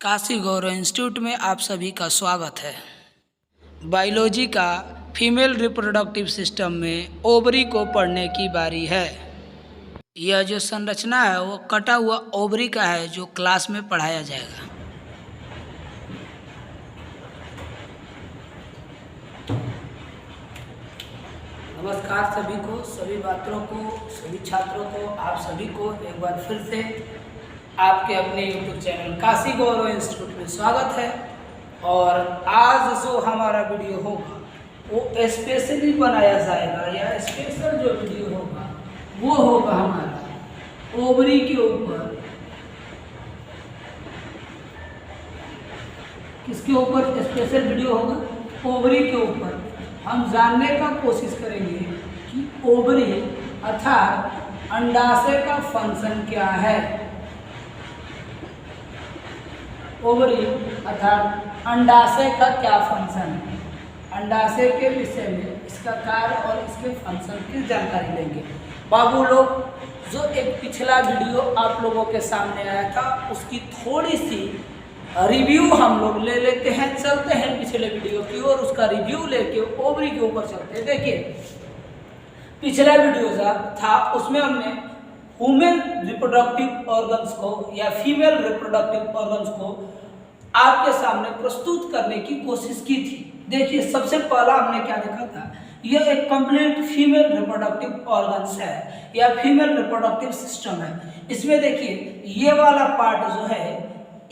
काशी गौरव institute में आप सभी का स्वागत है। बायोलॉजी का फीमेल रिप्रोडक्टिव सिस्टम में ओवरी को पढ़ने की बारी है। यह जो संरचना है वो कटा हुआ ओवरी का है जो क्लास में पढ़ाया जाएगा। नमस्कार सभी को, सभी छात्रों को, सभी छात्रों को, आप सभी को एक बार फिर से आपके अपने YouTube चैनल काशी गौरव इंस्टीट्यूट में स्वागत है। और आज जो हमारा वीडियो होगा वो स्पेशली बनाया जाएगा, या स्पेशल जो वीडियो होगा वो होगा हमारा ओवरी के ऊपर। किसके ऊपर स्पेशल वीडियो होगा? ओवरी के ऊपर। हम जानने का कोशिश करेंगे कि ओवरी अर्थात अंडाशय का फंक्शन क्या है। ओवरी अर्थात अंडाशय का क्या फंक्शन है, अंडाशय के विषय में इसका कार्य और इसके फंक्शन की जानकारी लेंगे। बाबू लोग, जो एक पिछला वीडियो आप लोगों के सामने आया था उसकी थोड़ी सी रिव्यू हम लोग ले लेते हैं। चलते हैं पिछले वीडियो की और उसका रिव्यू लेके ओवरी के ऊपर चलते हैं। देखिए, पिछला वीडियो था उसमें हमने ह्यूमन रिप्रोडक्टिव ऑर्गन्स को या फीमेल रिप्रोडक्टिव ऑर्गन्स को आपके सामने प्रस्तुत करने की कोशिश की थी। देखिए, सबसे पहला हमने क्या देखा था, यह एक कंप्लीट फीमेल रिप्रोडक्टिव ऑर्गन्स है या फीमेल रिप्रोडक्टिव सिस्टम है। इसमें देखिए, ये वाला पार्ट जो है,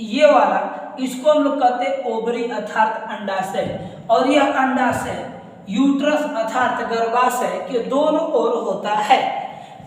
ये वाला, इसको हम लोग कहते हैं ओवरी अर्थात अंडाशय। और यह अंडाशय यूट्रस अर्थात गर्भाशय के दोनों ओर होता है।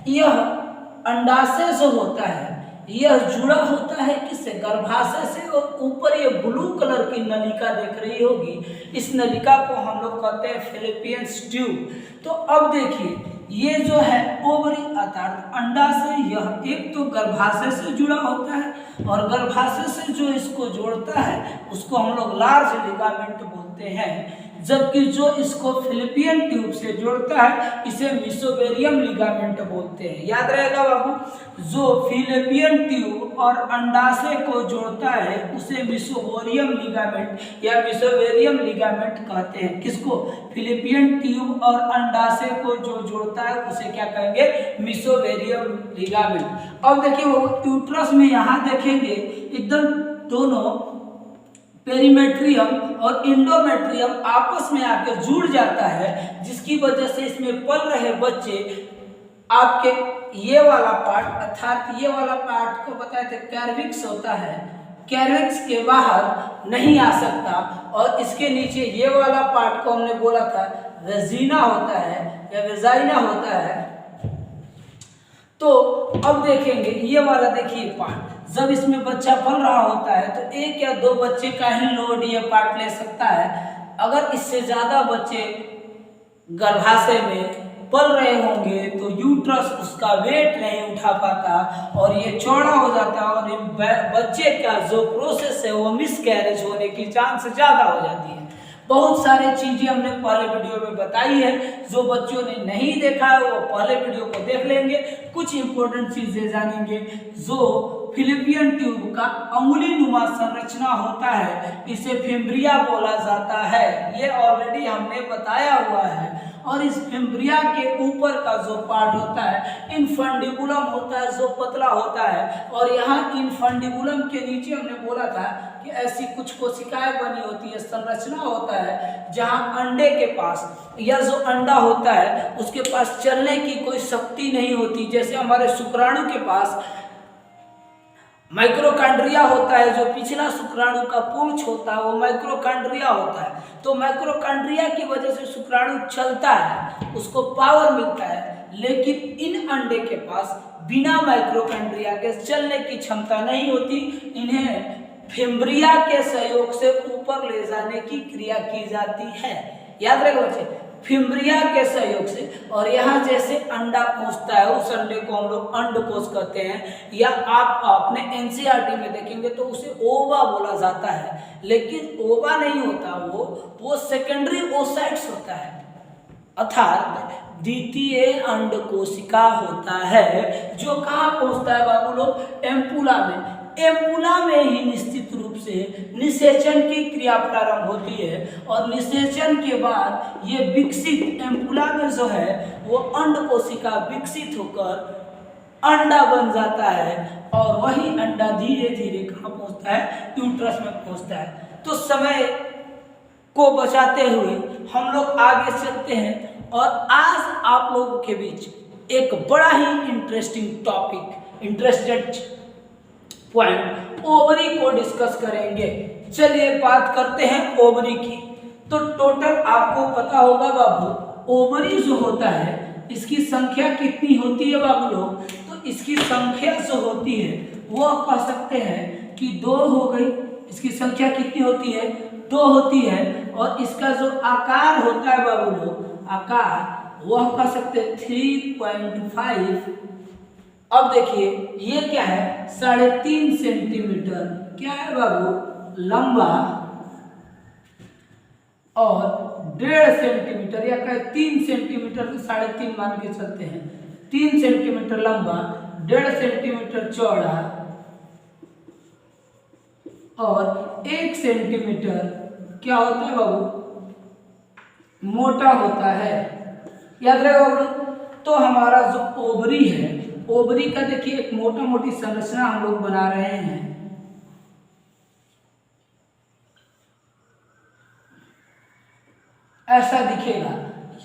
यह अंडाशय जो होता है यह जुड़ा होता है किससे? गर्भाशय से। और ऊपर ये ब्लू कलर की नलिका देख रही होगी, इस नलिका को हम लोग कहते हैं फैलोपियन ट्यूब। तो अब देखिए, ये जो है ओवरी अर्थात अंडाशय, यह एक तो गर्भाशय से जुड़ा होता है और गर्भाशय से जो इसको जोड़ता है उसको हम लोग लार्ज लिगामेंट बोलते हैं, जबकि जो इसको फैलोपियन ट्यूब से जोड़ता है इसे मीसोवेरियम लिगामेंट बोलते हैं। याद रहेगा बाबू, जो फैलोपियन ट्यूब और अंडाशय को जोड़ता है उसे मीसोवेरियम लिगामेंट या मीसोवेरियम लिगामेंट कहते हैं। किसको? फैलोपियन ट्यूब और अंडाशय को जो जोड़ता है उसे क्या कहेंगे? मीसोवेरियम लिगामेंट। अब देखिए, वो यूट्रस में यहाँ देखेंगे एकदम दोनों पेरीमेट्रियम और इंडोमेट्रियम आपस में आकर जुड़ जाता है, जिसकी वजह से इसमें पल रहे बच्चे आपके ये वाला पार्ट अर्थात ये वाला पार्ट को बताए थे कैर्विक्स होता है, कैर्विक्स के बाहर नहीं आ सकता। और इसके नीचे ये वाला पार्ट को हमने बोला था वेजिना होता है या वेजाइना होता है। तो अब देखेंगे ये वाला, देखिए पार्ट, जब इसमें बच्चा पल रहा होता है तो एक या दो बच्चे का ही लोड ये पार्ट ले सकता है। अगर इससे ज्यादा बच्चे गर्भाशय में पल रहे होंगे तो यूट्रस उसका वेट नहीं उठा पाता और ये चौड़ा हो जाता है और बच्चे का जो प्रोसेस है वो मिसकैरेज होने की चांस ज्यादा हो जाती है। बहुत सारी चीजें हमने पहले वीडियो में बताई है, जो बच्चों ने नहीं देखा है वो पहले वीडियो को देख लेंगे। कुछ इंपॉर्टेंट चीजें जानेंगे। जो फैलोपियन ट्यूब का अंगुली नुमा संरचना होता है इसे फिम्ब्रिया बोला जाता है, ये ऑलरेडी हमने बताया हुआ है। और इस फिम्ब्रिया के ऊपर का जो पार्ट होता है इनफंडिबुलम होता है, जो पतला होता है। और यहाँ इनफंडिबुलम के नीचे हमने बोला था कि ऐसी कुछ कोशिकाएं बनी होती है, संरचना होता है, जहाँ अंडे के पास या जो अंडा होता है उसके पास चलने की कोई शक्ति नहीं होती। जैसे हमारे शुक्राणु के पास माइक्रोकांड्रिया होता है, जो पिछला शुक्राणु का पूंछ होता है वो माइक्रोकांड्रिया होता है। तो माइक्रोकांड्रिया की वजह से शुक्राणु चलता है, उसको पावर मिलता है। लेकिन इन अंडे के पास बिना माइक्रोकांड्रिया के चलने की क्षमता नहीं होती। इन्हें फिम्ब्रिया के सहयोग से ऊपर ले जाने की क्रिया की जाती है। याद रखें बच्चे, फिम्ब्रिया के सहयोग से। और यहाँ जैसे अंडा पहुंचता है उस अंडे को हम लोग अंडकोश कहते हैं, या आप अपने एनसीईआरटी में देखेंगे तो उसे ओवा बोला जाता है। लेकिन ओवा नहीं होता, वो सेकेंडरी ओसाइट्स होता है, अर्थात द्वितीय अंडकोशिका होता है, जो कहाँ पहुंचता है बाबू लोग? एम्पुला में। एम्पुला में ही निश्चित रूप से इससे निषेचन की क्रिया प्रारंभ होती है और निषेचन के बाद ये विकसित एम्पुला में जो है वो अंड कोशिका विकसित होकर अंडा बन जाता है और वही अंडा धीरे धीरे कहाँ पहुंचता है, यूट्रस में पहुंचता है। तो समय को बचाते हुए हम लोग आगे चलते हैं और आज आप लोगों के बीच एक बड़ा ही interesting topic, interested point ovary को डिस्कस करेंगे। चलिए बात करते हैं ओवरी की। तो टोटल आपको पता होगा बाबू, ओवरी जो होता है इसकी संख्या कितनी होती है बाबू लोग? तो इसकी संख्या जो होती है वो कह सकते हैं कि 2 हो गई। इसकी संख्या कितनी होती है? 2 होती है। और इसका जो आकार होता है बाबू लोग, आकार वह कह सकते हैं 3.5। अब देखिए ये क्या है, 3.5 सेंटीमीटर क्या है बाबू, लंबा और 1.5 सेंटीमीटर या कहे 3 सेंटीमीटर से 3.5 मान के चलते हैं। 3 सेंटीमीटर लंबा, 1.5 सेंटीमीटर चौड़ा और 1 सेंटीमीटर क्या होता है बाबू, मोटा होता है। याद रहे बाबू। तो हमारा जो ओवरी है, ओवरी का देखिए एक मोटा मोटी संरचना हम लोग बना रहे हैं। ऐसा दिखेगा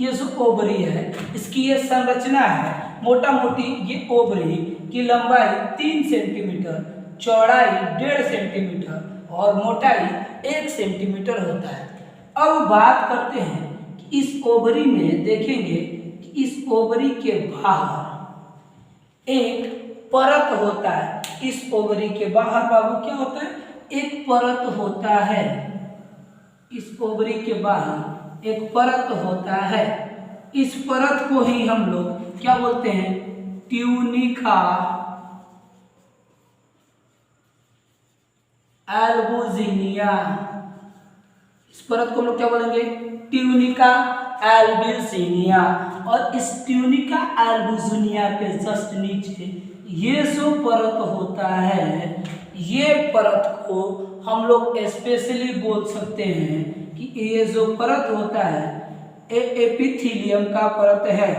ये जो ओवरी है, इसकी ये संरचना है मोटा मोटी। ये ओवरी की लंबाई 3 सेंटीमीटर, चौड़ाई 1.5 सेंटीमीटर और मोटाई 1 सेंटीमीटर होता है। अब बात करते हैं कि इस ओवरी में देखेंगे कि इस ओवरी के बाहर एक परत होता है। इस ओवरी के बाहर बाबू क्या होता है, एक परत होता है। इस ओवरी के बाहर एक परत होता है। इस परत को ही हम लोग क्या बोलते हैं, ट्यूनिका एल्बुजिनिया। इस परत को हम लोग क्या बोलेंगे, ट्यूनिका एल्बुजिनिया। और इस ट्यूनिका एल्बुजिनिया के जस्ट नीचे ये जो परत होता है, ये परत को हम लोग स्पेशली बोल सकते हैं कि ये जो परत होता है एपिथेलियम का परत है।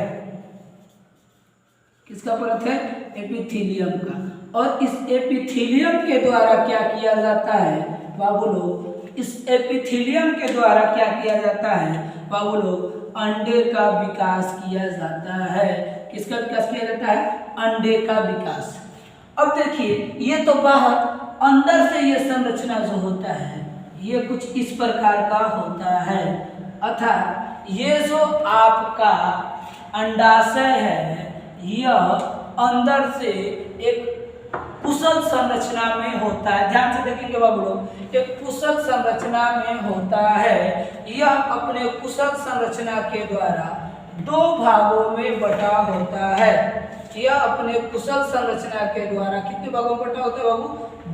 किसका परत है, एपिथेलियम का। और इस एपिथेलियम के द्वारा क्या किया जाता है बाबू लोग, इस एपिथेलियम के द्वारा क्या किया जाता है बाबू लोग, अंडे का विकास किया जाता है। किसका विकास किया जाता है, अंडे का विकास। अब देखिए ये तो बाहर, अंदर से ये संरचना जो होता है ये कुछ इस प्रकार का होता है। अर्थात ये जो आपका अंडाशय है यह अंदर से एक कुशल संरचना में होता है। ध्यान से देखेंगे बाबू लोग, एक कुशल संरचना में होता है। यह अपने कुशल संरचना के द्वारा 2 भागों में बटा होता है। यह अपने कुशल संरचना के द्वारा कितने भागों में बटा होता है बाबू,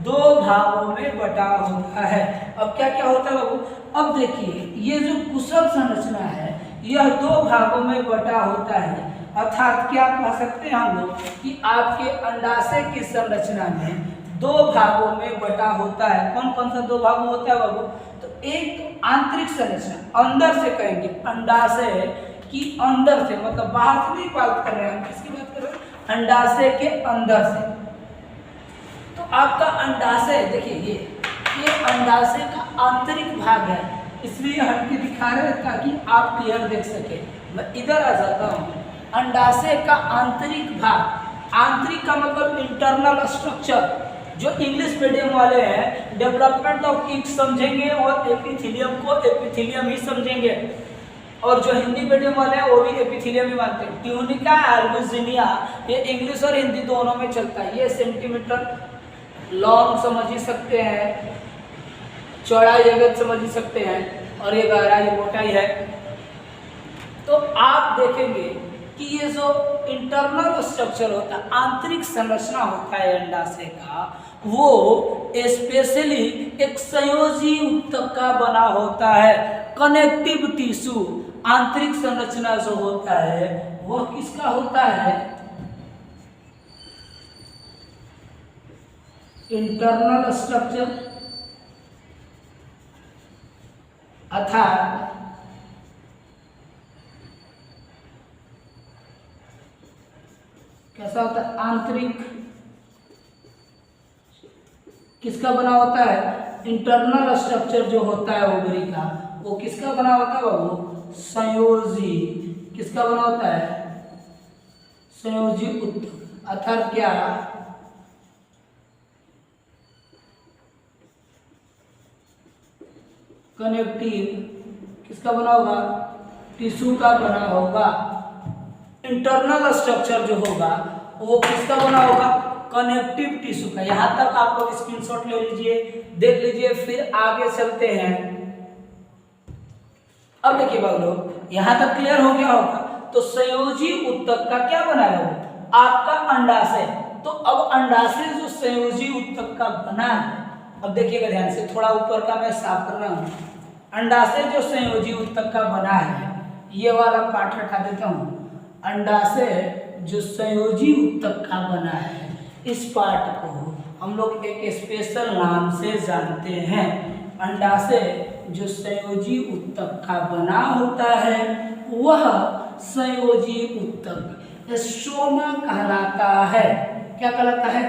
2 भागों में बटा होता है। अब क्या क्या होता है बाबू, अब देखिए ये जो कुशल संरचना है यह 2 भागों में बटा होता है। अर्थात क्या कह सकते हैं हम लोग कि आपके अंडाशय की संरचना में 2 भागों में बटा होता है। कौन कौन सा 2 भाग में होता है बाबू, तो एक आंतरिक संरचना, अंदर से कहेंगे, अंडाशय की अंदर से, मतलब बाहर से नहीं बात कर रहे हैं, किसकी बात कर रहे हैं, अंडाशय के अंदर से। तो आपका अंडाशय देखिए ये अंडाशय का आंतरिक भाग है, इसलिए हटके दिखा रहे हैं ताकि आप क्लियर देख सके। मैं इधर आ जाता हूँ। अंडाशय का आंतरिक भाग, आंतरिक का मतलब इंटरनल स्ट्रक्चर। जो इंग्लिश मीडियम वाले हैं डेवलपमेंट ऑफ इंक समझेंगे और एपिथेलियम को एपिथेलियम ही समझेंगे, और जो हिंदी मीडियम वाले हैं वो भी एपिथेलियम ही मानते हैं। ट्यूनिका एल्बुजिनिया ये इंग्लिश और हिंदी दोनों में चलता है। ये सेंटीमीटर लॉन्ग समझ ही सकते हैं, चौड़ाई जगह समझ ही सकते हैं, और ये गहराई मोटाई है। तो आप देखेंगे कि ये जो इंटरनल स्ट्रक्चर होता है, आंतरिक संरचना होता है अंडाशय का, वो स्पेशली एक संयोजी ऊतक का बना होता है। कनेक्टिव टिश्यू, आंतरिक संरचना जो होता है वह किसका होता है, इंटरनल स्ट्रक्चर अर्थात कैसा होता है, आंतरिक किसका बना होता है, इंटरनल स्ट्रक्चर जो होता है ओवरी का वो किसका बना होता है बाबू, संयोजी, किसका बना होता है, संयोजी उत्तक। अर्थात क्या, कनेक्टिव किसका बना होगा, टिश्यू का बना होगा। इंटरनल स्ट्रक्चर जो होगा वो किसका बना होगा, कनेक्टिव टिश्यू का। यहां तक आप लोग स्क्रीनशॉट ले लीजिए, देख लीजिए, फिर आगे चलते हैं। अब देखिए बाबू लोग, यहां तक क्लियर हो गया होगा। तो संयोजी उत्तक का क्या बनाया हो, आपका अंडाशय। तो अब अंडाशय जो संयोजी उत्तक का बना है, अब देखिएगा ध्यान से, थोड़ा ऊपर का मैं साफ कर रहा हूं। अंडाशय जो संयोजी उत्तक का बना है, ये वाला पार्ट हटा देता हूं। अंडाशय जो संयोजी उत्तक का बना है, इस पार्ट को हम लोग एक स्पेशल नाम से जानते हैं। अंडाशय जो संयोजी उत्तक का बना होता है वह संयोजी उत्तक स्ट्रोमा कहलाता है। क्या कहलाता है,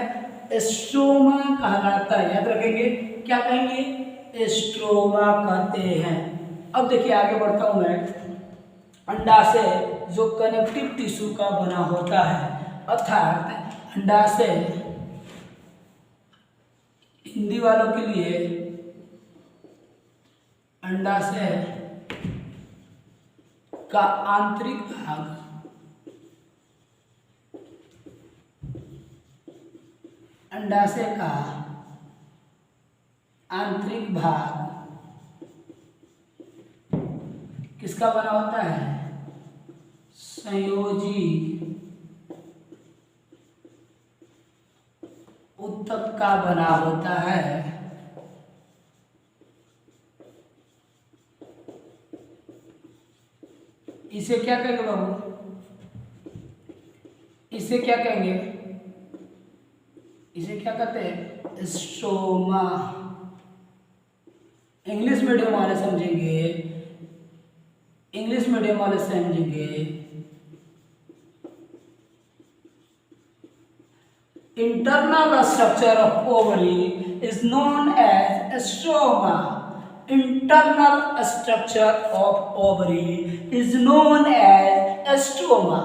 स्ट्रोमा कहलाता है। याद रखेंगे, क्या कहेंगे, स्ट्रोमा कहते हैं। अब देखिए आगे बढ़ता हूं मैं। अंडाशय जो कनेक्टिव टिश्यू का बना होता है, अर्थात अंडाशय हिंदी वालों के लिए अंडाशय का आंतरिक भाग, अंडाशय का आंतरिक भाग किसका बना होता है, संयोजी उत्तक का बना होता है। इसे क्या कहेंगे बाबू, इसे क्या कहेंगे, इसे क्या कहते हैं, स्ट्रोमा। इंग्लिश मीडियम वाले समझेंगे, इंग्लिश मीडियम वाले समझेंगे internal structure of ovary is known as stroma. Internal structure of ovary is known as stroma.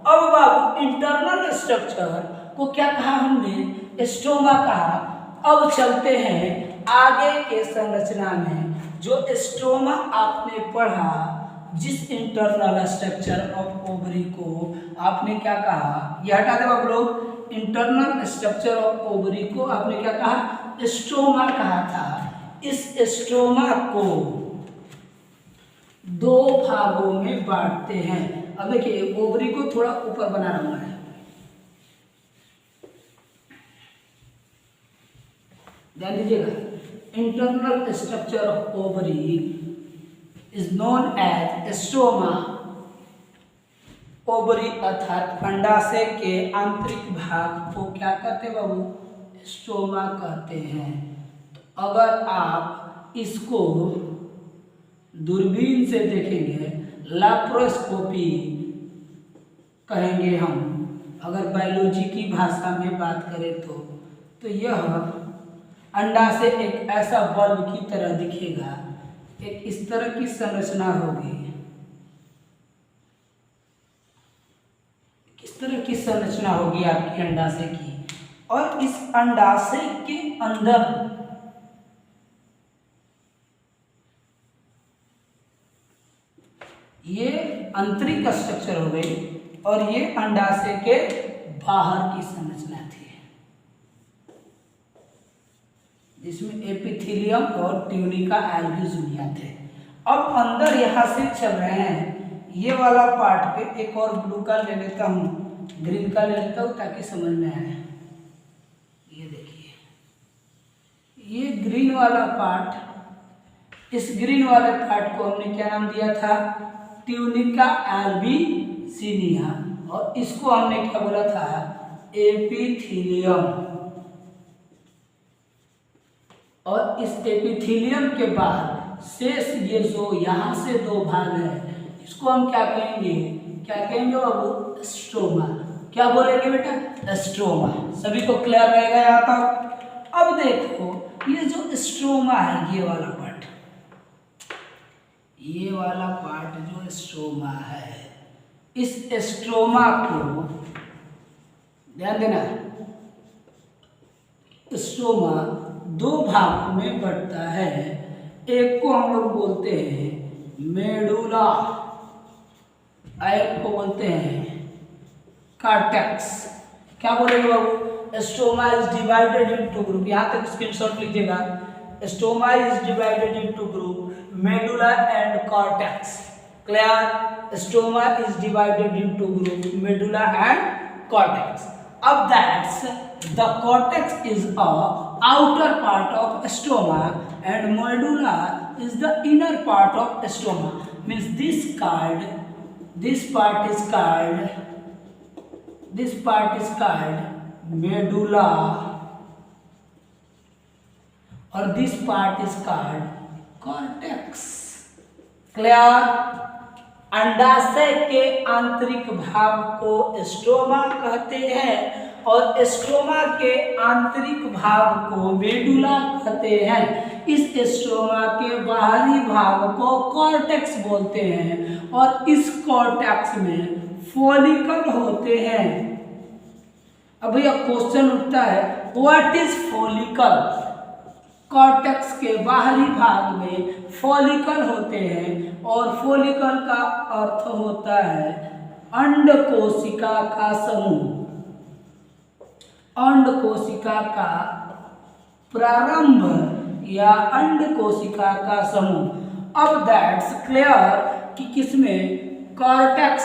अब बाबू इंटरनल स्ट्रक्चर को क्या कहा हमने, स्ट्रोमा कहा। अब चलते हैं आगे के संरचना में। जो स्ट्रोमा आपने पढ़ा, जिस इंटरनल स्ट्रक्चर ऑफ ओवरी को आपने क्या कहा, यह हटा दे बाबू लोग। इंटरनल स्ट्रक्चर ऑफ ओवरी को आपने क्या कहा, स्ट्रोमा कहा था। इस स्ट्रोमा को दो भागों में बांटते हैं। अब देखिए ओवरी को थोड़ा ऊपर बना रहा हूं मैं, ध्यान दीजिएगा। Internal structure of ovary is known as stroma. Ovary अर्थात अंडाशय के आंतरिक भाग को क्या कहते हैं बाबू, स्ट्रोमा कहते हैं। तो अगर आप इसको दूरबीन से देखेंगे, लैप्रोस्कोपी कहेंगे हम, अगर बायोलॉजी की भाषा में बात करें तो यह अंडाशय एक ऐसा बल्ब की तरह दिखेगा। एक इस तरह की संरचना होगी, किस तरह की संरचना होगी आपकी अंडाशय की। और इस अंडाशय के अंदर ये आंतरिक स्ट्रक्चर हो गई और ये अंडाशय के बाहर की संरचना थी, जिसमें एपिथेलियम और ट्यूनिका एल्ब्यूजिनिया थे। अब अंदर यहां से चल रहे हैं, ये वाला पार्ट पे एक और ब्लू का ले लेता हूँ, ग्रीन का ले लेता हूँ ताकि समझ में आए। ये देखिए, ये ग्रीन वाला पार्ट, इस ग्रीन वाले पार्ट को हमने क्या नाम दिया था, ट्यूनिका एल्ब्यूजिनिया, और इसको हमने क्या बोला था, एपिथेलियम। और इस एपिथेलियम के बाद शेष ये जो यहाँ से दो भाग है इसको हम क्या कहेंगे, क्या कहेंगे बाबू, स्ट्रोमा। क्या बोलेंगे बेटा, स्ट्रोमा। सभी को क्लियर रहेगा यहाँ तक। अब देखो ये जो स्ट्रोमा है, ये वाला पार्ट, ये वाला पार्ट जो स्ट्रोमा है, इस स्ट्रोमा को ध्यान देना, स्ट्रोमा दो भागों में बढ़ता है। एक को हम लोग बोलते हैं मेडुला, एक को बोलते हैं कॉर्टेक्स। क्या बोलेंगे बाबू, stroma is divided into group, यहाँ तक स्क्रीनशॉट लीजिएगा। Stroma is divided into group medulla and cortex. Clear, stroma is divided into group medulla and cortex. Of that, the cortex is a outer part of stroma and medulla is the inner part of stroma. Means this part is called medulla और this part is called cortex. Clear? अंडाशय के आंतरिक भाग को stroma कहते हैं और stroma के आंतरिक भाग को मेडुला कहते हैं। इस स्ट्रोमा के बाहरी भाग को कॉर्टेक्स बोलते हैं और इस कॉर्टेक्स में फॉलिकल होते हैं। अब भैया क्वेश्चन उठता है, व्हाट इज फॉलिकल? कॉर्टेक्स के बाहरी भाग में फॉलिकल होते हैं और फॉलिकल का अर्थ होता है अंड कोशिका का समूह, अंड कोशिका का प्रारंभ या अंड कोशिका का समूह। अब दैट्स क्लियर कि किसमें, कॉर्टेक्स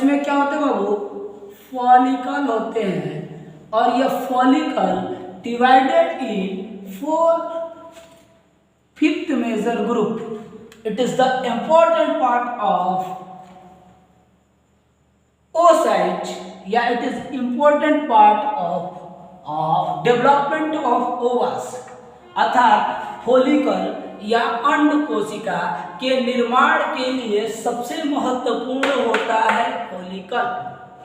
में क्या होते हैं बाबू, फॉलिकल होते हैं और यह follicle divided in 4/5 major group. It is the important part of oocyte, या it is important part of development of ovas. अर्थात फॉलिकल या अंड कोशिका के निर्माण के लिए सबसे महत्वपूर्ण होता है फॉलिकल।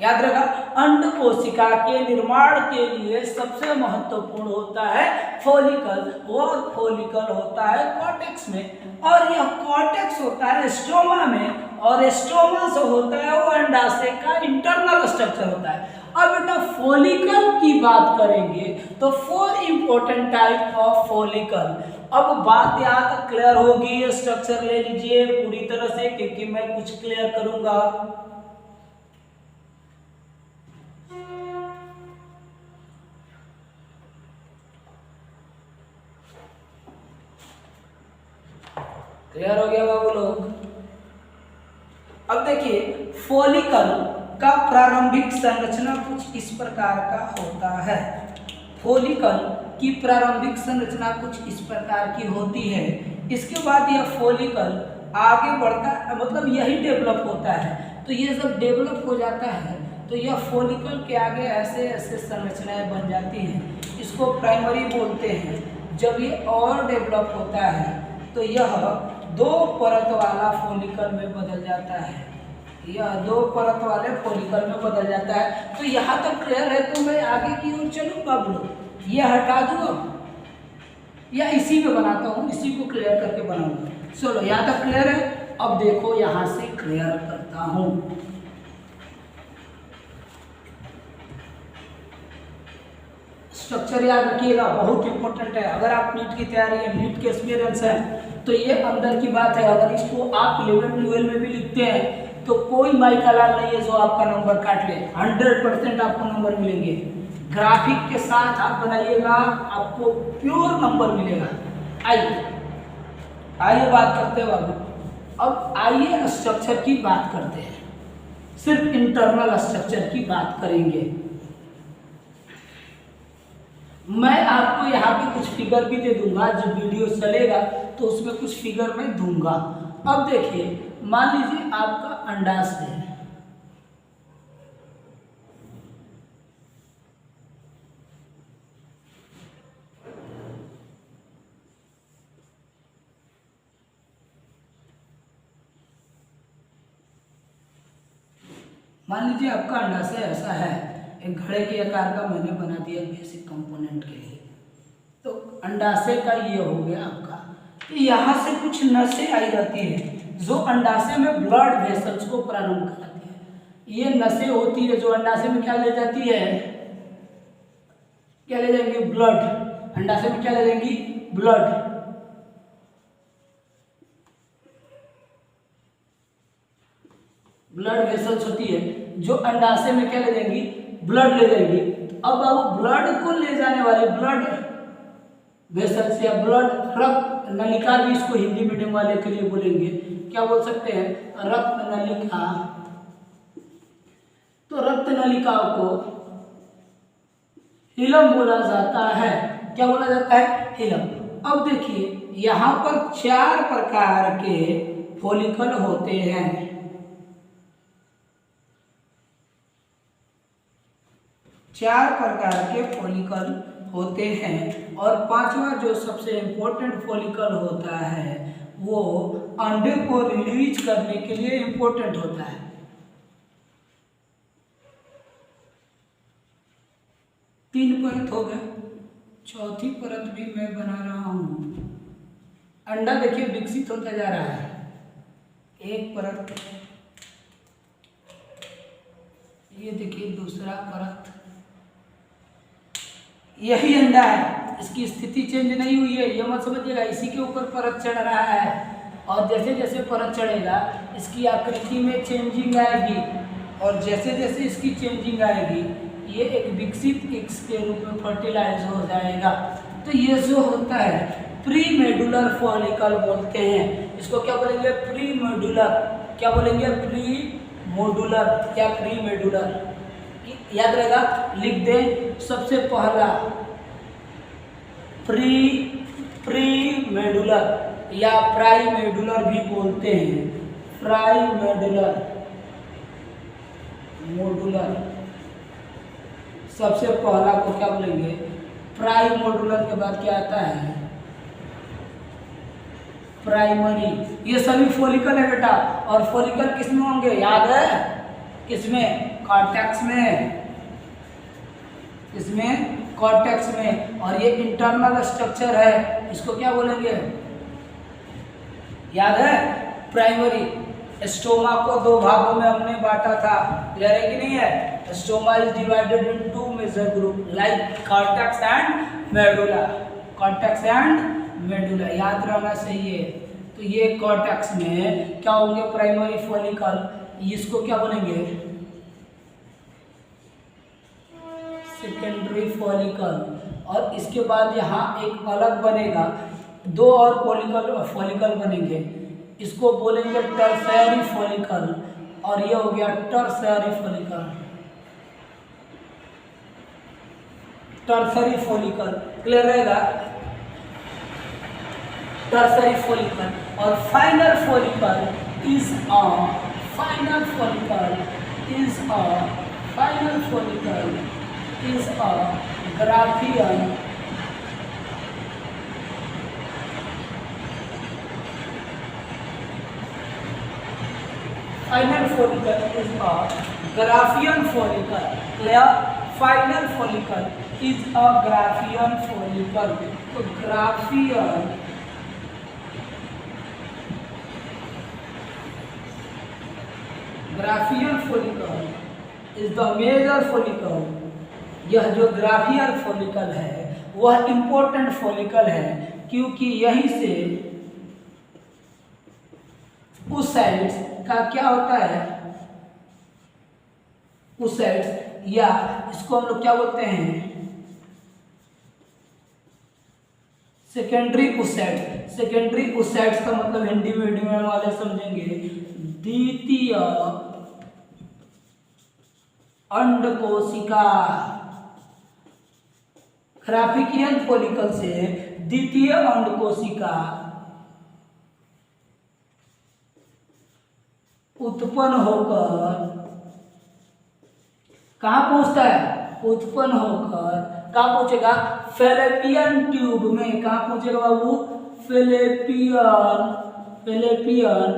याद रखा, अंड कोशिका के निर्माण के लिए सबसे महत्वपूर्ण होता है फॉलिकल और फॉलिकल होता है कॉर्टेक्स में और यह कॉर्टेक्स होता है स्ट्रोमा में और स्ट्रोमा से होता है वो अंडाशय का इंटरनल स्ट्रक्चर होता है। अब बेटा फॉलिकल की बात करेंगे तो 4 इंपॉर्टेंट टाइप ऑफ फॉलिकल। अब बात यहाँ तक क्लियर होगी, स्ट्रक्चर ले लीजिए पूरी तरह से क्योंकि मैं कुछ क्लियर करूंगा। क्लियर हो गया बाबू लोग? अब देखिए फॉलिकल का प्रारंभिक संरचना कुछ इस प्रकार का होता है। फॉलिकल की प्रारंभिक संरचना कुछ इस प्रकार की होती है। इसके बाद यह फॉलिकल आगे बढ़ता है, मतलब यही डेवलप होता है। तो ये जब डेवलप हो जाता है तो यह फॉलिकल के आगे ऐसे ऐसे संरचनाएं बन जाती हैं, इसको प्राइमरी बोलते हैं। जब ये और डेवलप होता है तो यह 2 परत वाला फॉलिकल में बदल जाता है, यह 2 परत वाले फॉलिकल में बदल जाता है। तो यहाँ तक क्लियर है तो मैं आगे की ओर चलूँ बाबू, ये हटा दूँ अब या इसी में बनाता हूँ, इसी को क्लियर करके बनाऊंगा। चलो यहाँ तक क्लियर है। अब देखो यहाँ से क्लियर करता हूँ। स्ट्रक्चर याद रखिएगा, बहुत इंपॉर्टेंट है। अगर आप नीट की तैयारी है, नीट के एक्सपीरियंस है तो ये अंदर की बात है। अगर इसको आप 11-12 में भी लिखते हैं तो कोई माई का लाल नहीं है जो आपका नंबर काट ले, 100% आपको नंबर मिलेंगे। ग्राफिक के साथ आप बनाइएगा, आपको प्योर नंबर मिलेगा। आइए बात करते हैं बाबू। अब आइए स्ट्रक्चर की बात करते हैं, सिर्फ इंटरनल स्ट्रक्चर की बात करेंगे। मैं आपको यहाँ पे कुछ फिगर भी दे दूंगा, जब वीडियो चलेगा तो उसमें कुछ फिगर मैं दूंगा। अब देखिए, मान लीजिए आपका अंडाशय है, मान लीजिए आपका अंडाशय ऐसा है, एक घड़े के आकार का मैंने बना दिया बेसिक कंपोनेंट के लिए। तो अंडाशय का ये हो गया आपका। तो यहाँ से कुछ नसें आई रहती है जो अंडाशय में ब्लड वेसल्स को प्रारंभ कराती है। ये नसें होती है जो अंडाशय में क्या ले जाती है, क्या ले जाएंगे, ब्लड। अंडाशय में क्या ले जाएंगी, ब्लड। ब्लड वेसल्स होती है जो अंडाशय में क्या ले जाएंगी, ब्लड ले जाएंगी। अब वो ब्लड को ले जाने वाले ब्लड वेसल्स या ब्लड रक्त नलिका भी इसको हिंदी मीडियम वाले के लिए बोलेंगे, क्या बोल सकते हैं, रक्त नलिका। तो रक्त नलिका को हिलम बोला जाता है। क्या बोला जाता है, हिलम। अब देखिए यहाँ पर 4 प्रकार के फॉलिकल होते हैं। 4 प्रकार के फॉलिकल होते हैं और 5वां जो सबसे इम्पोर्टेंट फॉलिकल होता है वो अंडे को रिलीज करने के लिए इम्पोर्टेंट होता है। तीन परत हो गया, चौथी परत भी मैं बना रहा हूं। अंडा देखिए विकसित होता जा रहा है, एक परत, ये देखिए दूसरा परत, यही अंडा है, इसकी स्थिति चेंज नहीं हुई है, ये मत समझिएगा इसी के ऊपर परत चढ़ रहा है। और जैसे जैसे परत चढ़ेगा इसकी आकृति में चेंजिंग आएगी और जैसे जैसे इसकी चेंजिंग आएगी ये एक विकसित एक्स के रूप में फर्टिलाइज हो जाएगा। तो ये जो होता है प्री मेडुलर फॉलिकल बोलते हैं। इसको क्या बोलेंगे, प्री मेडुलर। क्या बोलेंगे, प्री मोडुलर या प्री मेडुलर। याद रहेगा, लिख दें सबसे पहला प्री मेडुलर या प्राई मेडुलर भी बोलते हैं, प्राई मेडुलर, मोडुलर। सबसे पहला को क्या बोलेंगे, प्राई मोडुलर के बाद क्या आता है, प्राइमरी। ये सभी फॉलिकल है बेटा, और फॉलिकल किसमें होंगे, याद है, किसमें, कॉर्टेक्स में, इसमें कॉर्टेक्स में। और ये इंटरनल स्ट्रक्चर है, इसको क्या बोलेंगे, याद है, प्राइमरी। स्टोमा को 2 भागों में हमने बांटा था, क्लियर है कि नहीं है। Stoma is divided in 2 major group like cortex and medulla, cortex and medulla, याद रहना चाहिए। तो ये कॉर्टेक्स में क्या होंगे, प्राइमरी फॉलिकल, इसको क्या बोलेंगे, सेकेंडरी फॉलिकल। और इसके बाद यहाँ एक अलग बनेगा, 2 और फॉलिकल बनेंगे, इसको बोलेंगे टर्शियरी फॉलिकल, और ये हो गया tertiary follicle, tertiary follicle, clear रहेगा, टर्शियरी फॉलिकल। और final follicle is a, final follicle is a, final follicle is a Graafian final follicle is a Graafian follicle, clear, final follicle is a Graafian follicle। तो Graafian follicle is the major follicle। यह जो ग्राफियल follicle है वह important follicle है, क्योंकि यहीं से उस साइड का क्या होता है, उस साइड, या इसको हम लोग क्या बोलते हैं, सेकेंडरी उस साइड। सेकेंडरी उस साइड का मतलब हिंदी मीडियम वाले समझेंगे द्वितीय अंडकोशिका। ग्राफिकियन फॉलिकल से द्वितीय अंडकोशिका उत्पन्न होकर कहाँ पहुंचता है, उत्पन्न होकर कहाँ पहुंचेगा, फैलेपियन ट्यूब में। कहाँ पहुंचेगा बाबू, फैलेपियन, फैलेपियन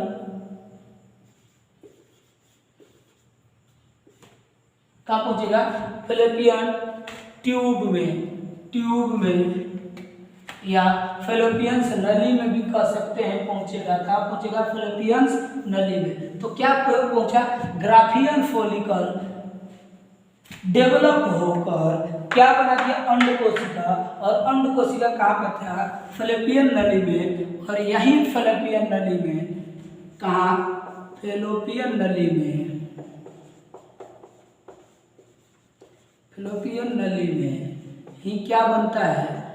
कहाँ पहुंचेगा? फैलोपियन ट्यूब में या फैलोपियंस नली में भी कह सकते हैं पहुंचेगा। कहाँ पहुंचेगा? फैलोपियंस नली में। तो क्या पहुंचा? ग्राफियन फॉलिकल डेवलप होकर क्या बना दिया? अंड कोशिका। और अंड कोशिका कहाँ पर था? फैलोपियन नली में। और यही फैलोपियन नली में, कहाँ? फैलोपियन नली में, फैलोपियन नली में ही क्या बनता है?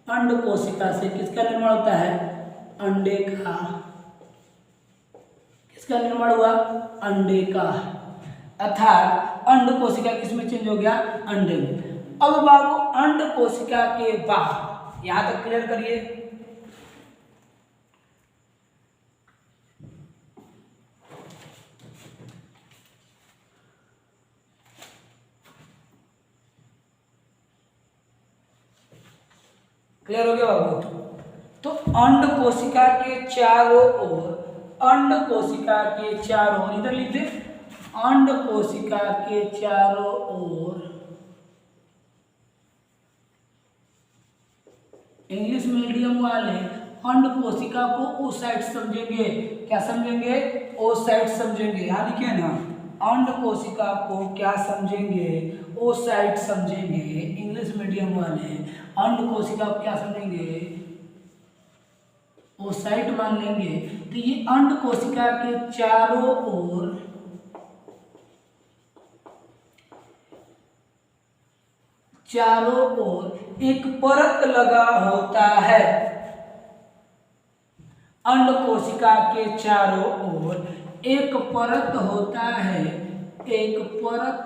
अंड कोशिका से किसका निर्माण होता है? अंडे का। किसका निर्माण हुआ? अंडे का। अर्थात अंड कोशिका किसमें चेंज हो गया? अंडे में। अब बाबू अंड कोशिका के बाद, यहां तक क्लियर करिए। क्लियर हो गया बाबू? तो अंड कोशिका के चारों ओर, अंड कोशिका के चारों ओर, इधर लिख दे, अंड कोशिका के चारों ओर, इंग्लिश मीडियम वाले अंड कोशिका को ओसाइट समझेंगे। क्या समझेंगे? ओसाइट समझेंगे। यहां लिखे ना, अंड कोशिका को क्या समझेंगे? ओसाइट समझेंगे। इंग्लिश मीडियम वाले अंड कोशिका को क्या समझेंगे? ओसाइट मान लेंगे। तो ये अंड कोशिका के चारों ओर एक परत लगा होता है। अंड कोशिका के चारों ओर एक परत होता है, एक परत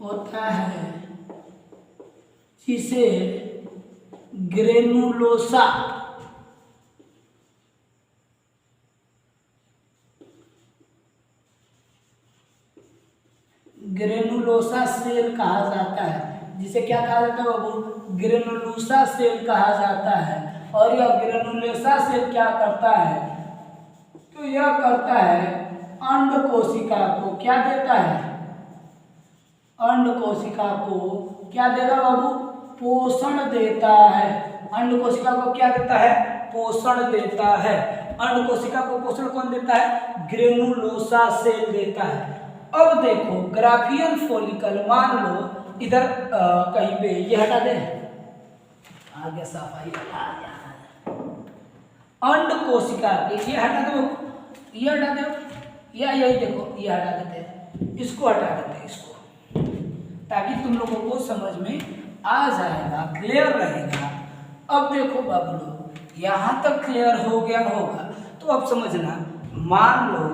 होता है जिसे ग्रेनुलोसा सेल कहा जाता है। जिसे क्या कहा जाता है बाबू? ग्रेनुलोसा सेल कहा जाता है। और यह ग्रेनुलोसा सेल क्या करता है? तो यह करता है अंड कोशिका को क्या देता है? अंड कोशिका को क्या देगा बाबू? पोषण देता है। अंड कोशिका को क्या देता है? पोषण देता है। अंड कोशिका को पोषण कौन देता है? ग्रेनुलोसा सेल देता है। अब देखो ग्राफियन फॉलिकल, मान लो इधर कहीं पे ये हटा दे, आ गया सफाई, अंड कोशिका के ये हटा दो, ये हटा दो, या यही देखो ये हटा देते हैं, इसको हटा देते हैं, इसको, ताकि तुम लोगों को समझ में आ जाएगा, क्लियर रहेगा। अब देखो बाबू लोग, यहां तक क्लियर हो गया होगा। तो अब समझना, मान लो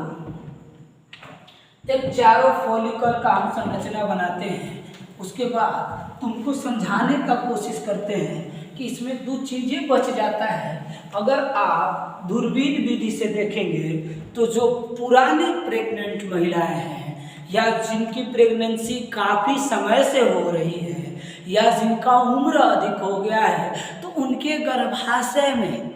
एक चारों फॉलिकल का हम संरचना बनाते हैं, उसके बाद तुमको समझाने का कोशिश करते हैं कि इसमें दो चीजें बच जाता है। अगर आप दूरबीन विधि से देखेंगे तो जो पुराने प्रेग्नेंट महिलाएं हैं या जिनकी प्रेगनेंसी काफ़ी समय से हो रही है या जिनका उम्र अधिक हो गया है, तो उनके गर्भाशय में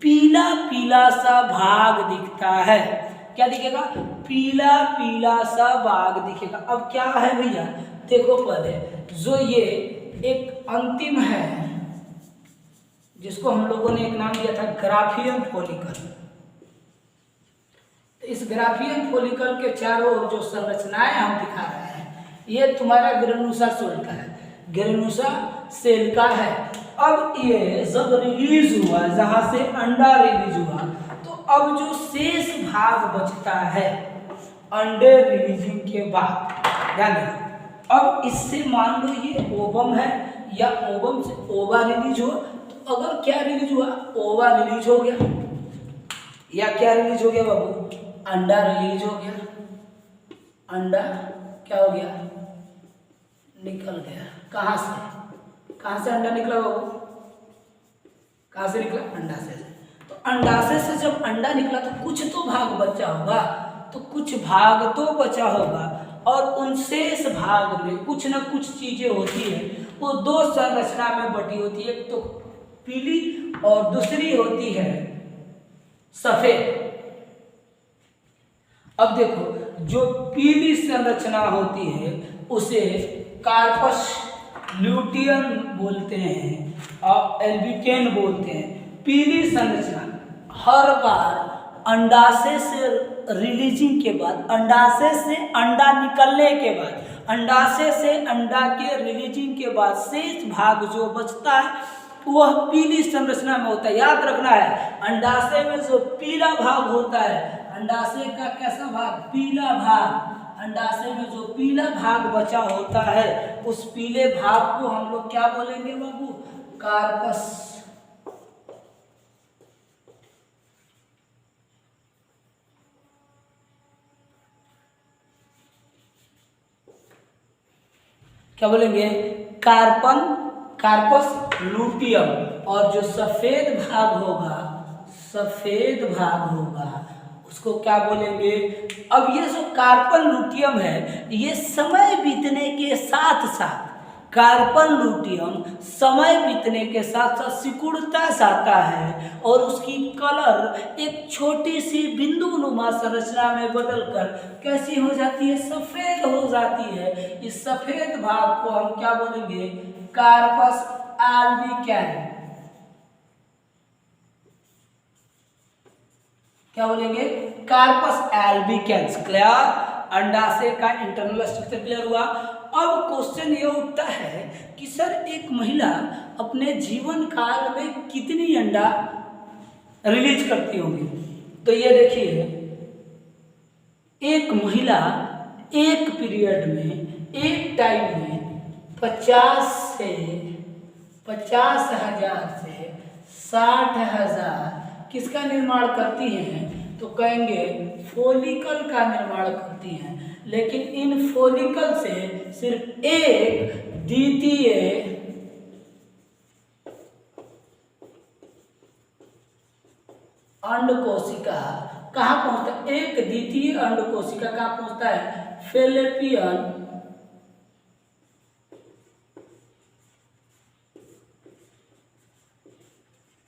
पीला पीला सा भाग दिखता है। क्या दिखेगा? पीला पीला सा भाग दिखेगा। अब क्या है भैया, देखो पहले जो ये एक अंतिम है, जिसको हम लोगों ने एक नाम दिया था ग्राफियन फॉलिकल। तो इस ग्राफियन फॉलिकल के चारों ओर जो संरचनाएं हम दिखा रहे हैं, ये तुम्हारा ग्रेनुलोसा सेल का है, ग्रेनुलोसा सेल का है। अब ये जब रिलीज हुआ, जहां से अंडा रिलीज हुआ, तो अब जो शेष भाग बचता है अंडे रिलीजिंग के बाद, ध्यान देना, अब इससे मान लो ये ओवम है या ओवम से ओवा रिलीज हो, तो अगर क्या रिलीज हुआ? ओवा रिलीज हो गया, या क्या रिलीज हो गया बाबू? अंडा रिलीज हो गया। अंडा क्या हो गया? निकल गया। कहाँ से? कहाँ से अंडा निकला बाबू? कहाँ से निकला? अंडाशय से। तो अंडाशय से जब अंडा निकला तो कुछ तो भाग बचा होगा, तो कुछ भाग तो बचा होगा, और उन शेष भाग में कुछ न कुछ चीजें होती है, वो दो संरचना में बटी होती है, एक तो पीली और दूसरी होती है सफेद। अब देखो जो पीली संरचना होती है उसे कार्पस ल्यूटियम बोलते हैं और एल्बिकेन बोलते हैं। पीली संरचना हर बार अंडाशय से रिलीजिंग के बाद, अंडाशय से अंडा निकलने के बाद, अंडाशय से अंडा के रिलीजिंग के बाद शेष भाग जो बचता है वह पीली संरचना में होता है। याद रखना है, अंडाशय में जो पीला भाग होता है, अंडाशय का कैसा भाग, पीला भाग, अंडाशय में जो पीला भाग बचा होता है उस पीले भाग को हम लोग क्या बोलेंगे बाबू, कार्पस। क्या बोलेंगे, कार्पस लूटियम। और जो सफेद भाग होगा, सफेद भाग होगा उसको क्या बोलेंगे। अब ये जो कार्पन लूटियम है ये समय बीतने के साथ साथ, कार्बन लूटियम समय बीतने के साथ साथ सिकुड़ता जाता है और उसकी कलर एक छोटी सी बिंदु नुमा संरचना में बदलकर कैसी हो जाती है, सफेद हो जाती है। इस सफेद भाग को हम क्या बोलेंगे, कार्पस एल्बिकैन। क्या बोलेंगे, कार्पस एल्बिकैंस। क्लियर, अंडाशय का इंटरनल स्ट्रक्चर क्लियर हुआ। अब क्वेश्चन ये उठता है कि सर एक महिला अपने जीवन काल में कितनी अंडा रिलीज करती होगी। तो ये देखिए, एक महिला एक पीरियड में, एक टाइम में 50,000 से 60,000 किसका निर्माण करती हैं, तो कहेंगे फोलिकल का निर्माण करती हैं। लेकिन इन फोलिकल से सिर्फ एक द्वितीय अंड कोशिका कहाँ पहुंचता है, एक द्वितीय अंड कोशिका कहाँ पहुंचता है, फैलोपियन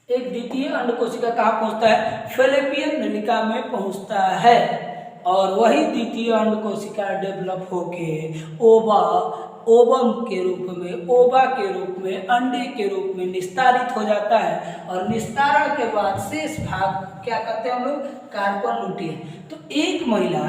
एक द्वितीय अंड कोशिका कहाँ पहुंचता है, फैलोपियन नलिका में पहुंचता है। और वही द्वितीय अंड कोशिका डेवलप होके ओवम के रूप में, ओवा के रूप में, अंडे के रूप में निस्तारित हो जाता है। और निस्तारण के बाद शेष भाग क्या कहते हैं हम लोग, कार्बन लूटियम। तो एक महिला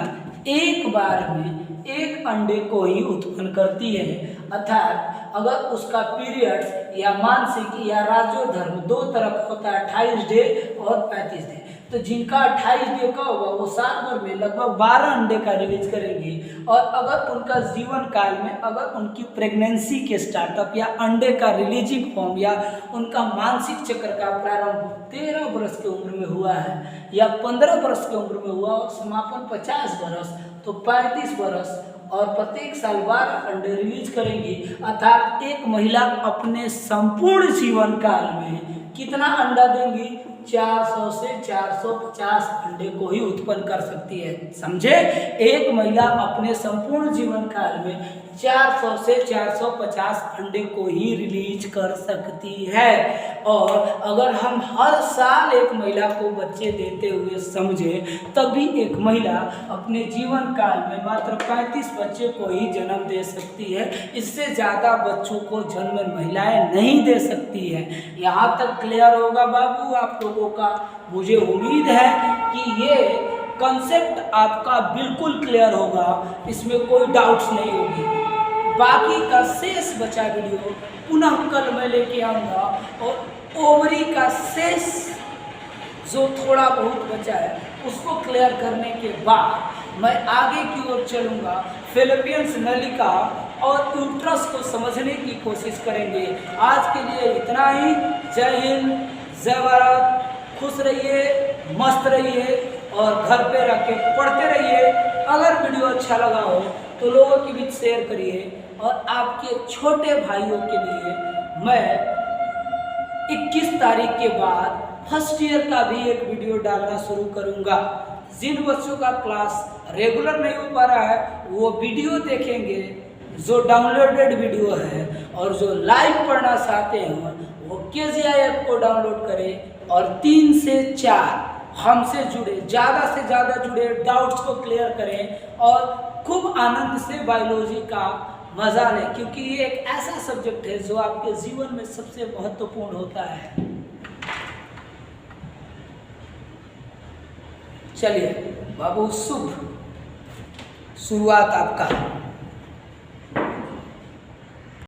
एक बार में एक अंडे को ही उत्पन्न करती है, अर्थात अगर उसका पीरियड्स या मानसिक या राजोधर्म दो तरह का होता है, 28 डे और 35 डे। तो जिनका 28 डे का होगा वो साल भर में लगभग 12 अंडे का रिलीज करेंगी। और अगर उनका जीवन काल में, अगर उनकी प्रेगनेंसी के स्टार्टअप या अंडे का रिलीजिंग फॉर्म या उनका मानसिक चक्र का प्रारंभ 13 वर्ष की उम्र में हुआ है या 15 वर्ष की उम्र में हुआ और समापन 50 वर्ष, तो 35 वर्ष और प्रत्येक साल 12 अंडे रिलीज करेंगी। अर्थात एक महिला अपने संपूर्ण जीवन काल में कितना अंडा देंगी, 400 से 450 अंडे को ही उत्पन्न कर सकती है। समझे, एक महिला अपने संपूर्ण जीवन काल में 400 से 450 अंडे को ही रिलीज कर सकती है। और अगर हम हर साल एक महिला को बच्चे देते हुए समझे, तभी एक महिला अपने जीवन काल में मात्र 35 बच्चे को ही जन्म दे सकती है। इससे ज़्यादा बच्चों को जन्म महिलाएं नहीं दे सकती है। यहाँ तक क्लियर होगा बाबू आप लोगों का। मुझे उम्मीद है कि ये कॉन्सेप्ट आपका बिल्कुल क्लियर होगा, इसमें कोई डाउट्स नहीं होगी। बाकी का शेष बचा वीडियो पुनः कल मैं लेके आऊँगा और ओवरी का शेष जो थोड़ा बहुत बचा है उसको क्लियर करने के बाद मैं आगे की ओर चलूँगा। फैलोपियन नलिका और यूट्रस को समझने की कोशिश करेंगे। आज के लिए इतना ही। जय हिंद, जय भारत, खुश रहिए, मस्त रहिए और घर पे रख के पढ़ते रहिए। अगर वीडियो अच्छा लगा हो तो लोगों के बीच शेयर करिए। और आपके छोटे भाइयों के लिए मैं 21 तारीख के बाद फर्स्ट ईयर का भी एक वीडियो डालना शुरू करूंगा। जिन बच्चों का क्लास रेगुलर नहीं हो पा रहा है वो वीडियो देखेंगे जो डाउनलोडेड वीडियो है, और जो लाइव पढ़ना चाहते हैं वो KGI ऐप को डाउनलोड करें और 3 से 4 हमसे जुड़े, ज़्यादा से ज़्यादा जुड़े, डाउट्स को क्लियर करें और खूब आनंद से बायोलॉजी का मज़ा लें, क्योंकि ये एक ऐसा सब्जेक्ट है जो आपके जीवन में सबसे महत्वपूर्ण होता है। चलिए बाबू, शुभ शुरुआत आपका।